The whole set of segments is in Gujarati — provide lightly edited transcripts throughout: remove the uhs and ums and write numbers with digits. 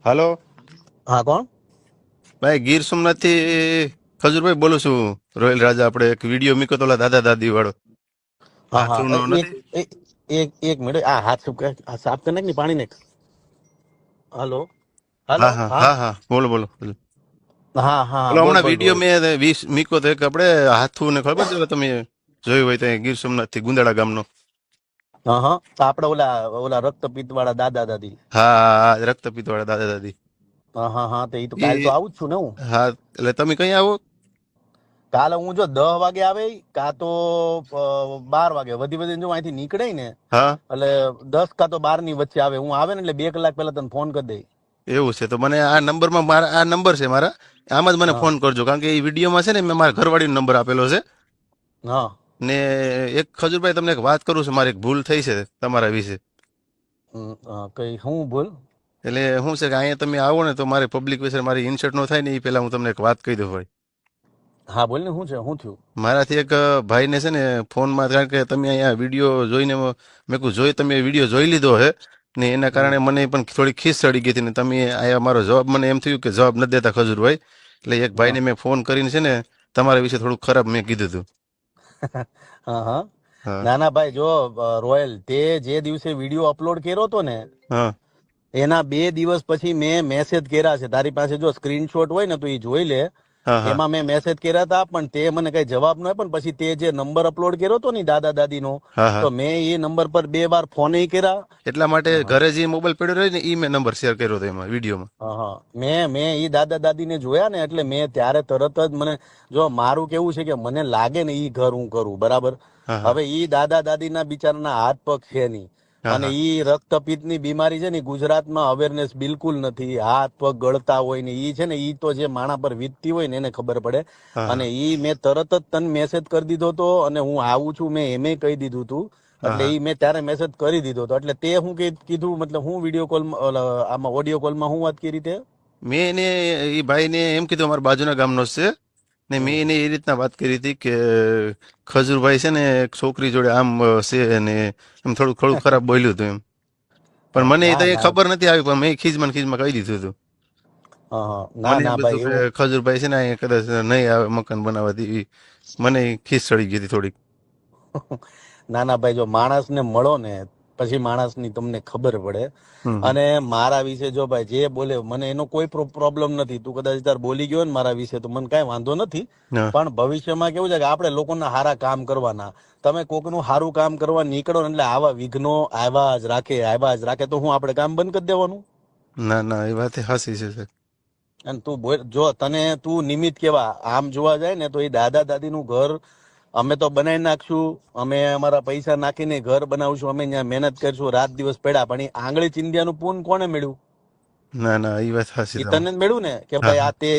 હાલો હા, કોણ? ભાઈ, ગીર સોમનાથ થી ખજૂરભાઈ બોલું છું. રોયલ રાજા આપણે એક વિડીયો મૂક્યો તો ઓલા દાદા દાદી વાળો હા હા હાથું નો એક નથી. એક એક એક મિનિટ. આ હાથ સાફ કરી નાખ ને, પાણી નાખ. Hello hello. હા હા હા હા હા, બોલો બોલો બોલો. હા હા, ઓલો બોલ હમણાં બોલ વિડીયો રોહિત. મેં 20 મૂક્યો તો એક આપણે હાથું ને ખબર છે તમે જોયું હોય તો ગીર સોમનાથ થી ગુંદાળા ગામનો. હા હા, તો આપણે ઓલા ઓલા રક્તપિત્ત વાળા દાદા દાદી. હા હા હા, રક્તપિત વાળા દાદા દાદી. હા હા હા, તો એ તો એ કાલ તો આવું જ છું ને હું. હા, એટલે તમે કઈ આવો? કાલે હું જો 10 વાગે આવે, કાં તો 12 વાગે, વધી વધીને જો અહીંથી નીકળે ને હા, એટલે 10 કાં તો 12 ની વચ્ચે આવે. હું આવે ને એટલે 2 કલાક પહેલા તને ફોન કરી દઈ. એવું છે તો મને આ નંબરમાં મારા આ નંબર છે મારા, આમાં જ મને હા ફોન કરજો કારણ કે એ વિડીયોમાં છે ને મેં મારા ઘરવાળીનો નંબર આપેલો છે. હા. ને એક ખજૂરભાઈ તમને એક વાત કરું છું, મારી એક ભૂલ થઈ છે તમારા વિશે. કઈ હું બોલ. એટલે શું છે કે અહીંયા તમે આવો ને તો મારે પબ્લિક વિશે મારી ઇન્સર્ટ નો થાય ને એ પહેલા હું તમને એક વાત કહી દઉં ભાઈ. હા બોલ ને, શું છે, શું થયું? મારાથી એક ભાઈને છે ને ફોનમાં, કારણ કે તમે અહીંયા વિડીયો જોઈને મેં કહું જોઈ તમે વિડીયો જોઈ લીધો હે ને એના હમ કારણે મને પણ થોડી ખીસ ચડી ગઈ હતી ને તમે આયા મારો જવાબ મને એમ થયું કે જવાબ નથી દેતા ખજૂરભાઈ. એટલે એક હા ભાઈને મેં ફોન કરીને છે ને તમારા વિશે થોડું ખરાબ મેં કીધું હતું. હા હા. હા ના ના ભાઈ, જો રોયલ, તે જે દિવસે વિડીયો અપલોડ કર્યો હતો ને હા એના 2 દિવસ પછી મેં મેસેજ કર્યા છે. તારી પાસે જો સ્ક્રીનશોટ હોય ને તો એ જોઈ લે. હા હા એમાં મેં મેસેજ કર્યા હતા, પણ તે મને કઈ જવાબ ન આપ્યો. પણ પછી તે જે નંબર અપલોડ કર્યો હતો ને દાદા દાદીનો, હા હા, તો મેં એ નંબર પર 2 વાર ફોન કર્યા. એટલા માટે હા ઘરે જે મોબાઈલ પડ્યો રહ્યો ને એ મેં નંબર શેર કર્યો હતો એમાં વિડીયોમાં. હા, મેં ઈ દાદા દાદીને જોયા ને એટલે મેં ત્યારે તરત જ મને, જો મારું કેવું છે કે મને લાગે ને ઈ ઘર હું કરું બરાબર. હા હા હવે ઈ દાદા દાદીના બિચારાના હાથ પગ છે નહીં, હા અને હા ઈ રક્તપિત્તની બીમારી છે ને ઈ ગુજરાતમાં અવેરનેસ બિલકુલ નથી. હાથ પગ ગળતા હોય ને ઈ છે ને, ઈ તો જે માણા પર વીતતી હોય ને એને ખબર પડે. હા અને હા ઈ મેં તરત જ તને મેસેજ કરી દીધો હતો, અને હું આવું છું મેં એમે કહી દીધું તું. હા એટલે હા. ઈ મેં ત્યારે મેસેજ કરી દીધો હતો. એટલે તે હું કીધું, મતલબ હું વિડીયો કોલ આમાં ઓડિયો કોલમાં હું વાત કરી તે. મેં એને એ ભાઈને એમ કીધું અમારા બાજુના ગામનો જ છે ને મેં હમ એને એ રીતના વાત કરી હતી કે ખજૂરભાઈ છે ને એક છોકરી જોડે આમ છે ને એમ થોડું થોડું ખરાબ બોલ્યું હતું એમ. પણ મને એ તો ના એ ના. ખબર નથી આવી, પણ મેં ખીજમાં કહી દીધું હતું. ના મને એમ ના હતું ભાઈ કે એવું. ખજૂરભાઈ છે ને અહીંયા કદાચ નહીં આવે મકાન બનાવવા દેવી. મને ખીસ ચડી ગઈ હતી થોડીક. ના ના ભાઈ, જો માણસને મળો ને પછી માણસની તમને ખબર પડે. હમ હમ. અને મારા વિશે જો ભાઈ જે બોલે મને એનો કોઈ પ્રોબ્લેમ નથી. તું કદાચ તાર બોલી ગયો ને મારા વિશે તો મને કાંઈ વાંધો નથી. હા પણ ભવિષ્યમાં કેવું છે કે આપણે લોકોના સારા કામ કરવાના. તમે કોકનું સારું કામ કરવા નીકળો ને એટલે આવા વિઘ્નો આવ્યા જ રાખે તો હું આપણે કામ બંધ કરી દેવાનું. ના ના, એ વાત હાસી છે સર. અને તું બોલ, જો તું નિમિત્ત કેવા આમ જોવા જાય ને તો એ દાદા દાદીનું ઘર અમે તો બનાવી નાખશું. અમે અમારા પૈસા નાખીને ઘર બનાવશું. અમે ત્યાં મહેનત કરીશું, રાત દિવસ પડ્યા. પણ એ આંગળી ચિંધ્યાનું પૂન કોને મળ્યું? ના ના, એ વાત હાસી એ તમે. તને જ મળ્યું ને કે હા ભાઈ હા આ તે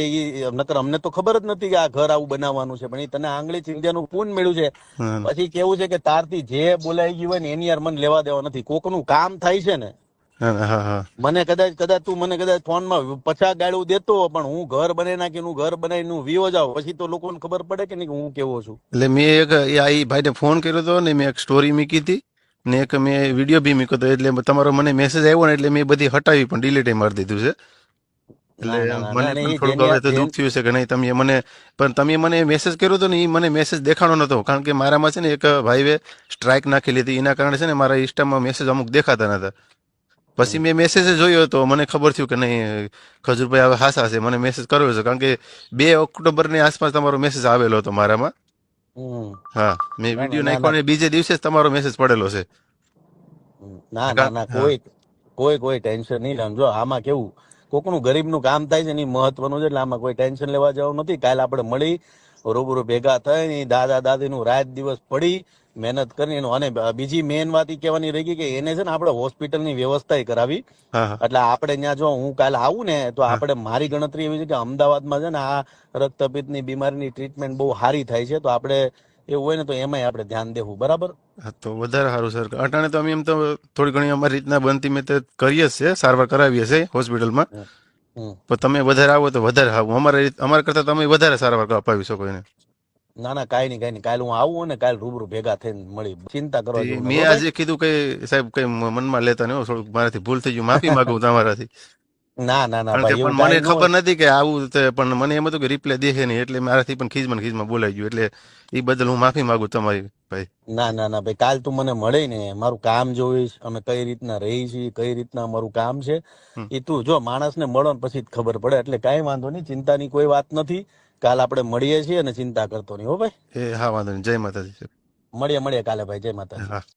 નકર અમને તો ખબર જ નથી કે આ ઘર આવું બનાવવાનું છે. પણ એ તને આંગળી ચિંધ્યાનું પૂન મળ્યું છે. હા પછી કેવું છે કે તારથી જે બોલાઈ ગયું હોય ને એની યાર મને લેવા દેવા નથી. કોકનું કામ થાય છે ને, હા હા હા. મને કદાચ તું મને કદાચ ફોનમાં 50 ગાળું દેતો, પણ હું ઘર બનાવી નાખીને ઘર બનાવીને વિવો જાવ પછી તો લોકોને ખબર પડે કે નહીં કે હું કેવો છું. એટલે મેં એક એ ભાઈને ફોન કર્યો હતો ને મેં એક સ્ટોરી મૂકી હતી ને એક મેં વિડીયો બી મૂક્યો હતો. એટલે તમારો મને મેસેજ આવ્યો ને એટલે મેં બધી હટાવી પણ ડિલીટ મારી દીધું છે. એટલે ના ના ના ના, મને અને પણ એ થોડુંક હવે તો દુઃખ થયું છે કે નહીં તમે મને, પણ તમે મને મેસેજ કર્યો હતો ને એ મને મેસેજ દેખાણો નતો. કારણ કે મારામાં છે ને એક ભાઈએ સ્ટ્રાઇક નાખેલી હતી, એના કારણે છે ને મારા ઇન્સ્ટામાં મેસેજ અમુક દેખાતા નતા. પછી મેં મેસેજ જોયો હતો, મને ખબર થયું કે નહીં ખજૂરભાઈ હવે હાસા છે, મને મેસેજ કર્યો છે. કારણ કે 2 ઓક્ટોબરની આસપાસ તમારો મેસેજ આવેલો હતો મારામાં. હમ. હા, મેં ના ના વિડીયો ના નાખ્યો ના. ને બીજે દિવસે જ તમારો મેસેજ પડેલો છે. ના ના ના, હા કોઈ ટેન્શન નહીં લેવાનું. જો આમાં કેવું, કોકનું ગરીબનું કામ થાય છે ને ઈ મહત્વનું છે. એટલે આમાં કોઈ ટેન્શન લેવા જવાનું નથી. કાલે આપણે મળી રૂબરૂ ભેગા થઈ દાદા દાદીનું રાત દિવસ પડી મહેનત કરી એનું. અને બીજી મેન વાત ઈ કહેવાની રહી ગઈ કે એને છે ને આપણે હોસ્પિટલની વ્યવસ્થા કરાવી. હા હા એટલે આપણે ત્યાં જો હું કાલે આવું ને તો હા આપણે, મારી ગણતરી એવી છે કે અમદાવાદમાં છે ને આ રક્તપિત્તની બીમારીની ટ્રીટમેન્ટ બહુ સારી થાય છે. તો આપણે એવું હોય ને તો એમાંય આપણે ધ્યાન દેવું. બરાબર. હા, તો વધારે સારું સર. અટાણે તો અમે એમ તો થોડી ઘણી અમારી રીતના બનતી મેં તો કરીએ જ છે, સારવાર કરાવીએ છીએ હોસ્પિટલમાં. હમ હમ. પણ તમે વધારે આવો તો વધારે આવું. અમારા કરતાં તમે વધારે સારવાર અપાવી શકો એને. ના ના, કાંઈ નહીં. કાલે હું આવું ને કાલે રૂબરૂ ભેગા થઈને મળી. ચિંતા તે કરવા જેવું નથી મેં હો ભાઈ. આજે કીધું કે સાહેબ કઈ મનમાં લેતા નહીં હો, થોડુંક મારાથી ભૂલ થઈ ગયું, માફી માંગુ તમારાથી. ના ના ના કારણ કે ભાઈ એવું પણ મને કાંઈ ન ખબર હોય. નથી કે આવું પણ મને એમ હતું કે રિપ્લે દેખે નહીં એટલે મારાથી પણ ખીજમાં બોલાઈ ગયું એટલે એ બદલ હું માફી માંગુ તમારી ભાઈ. ના ના ના ભાઈ, કાલ તું મને મળે ને, મારું કામ જોઈશ, અમે કઈ રીતના રહી છીએ, કઈ રીતના અમારું કામ છે, હમ. એ તું જો માણસને મળો ને પછી જ ખબર પડે. એટલે કાંઈ વાંધો નહીં, ચિંતાની કોઈ વાત નથી. કાલ આપણે મળીએ છીએ અને ચિંતા કરતો નહીં હો ભાઈ. એ હા વાંધો નહીં. જય માતાજી. મળીએ કાલે ભાઈ. જય માતાજી. હા.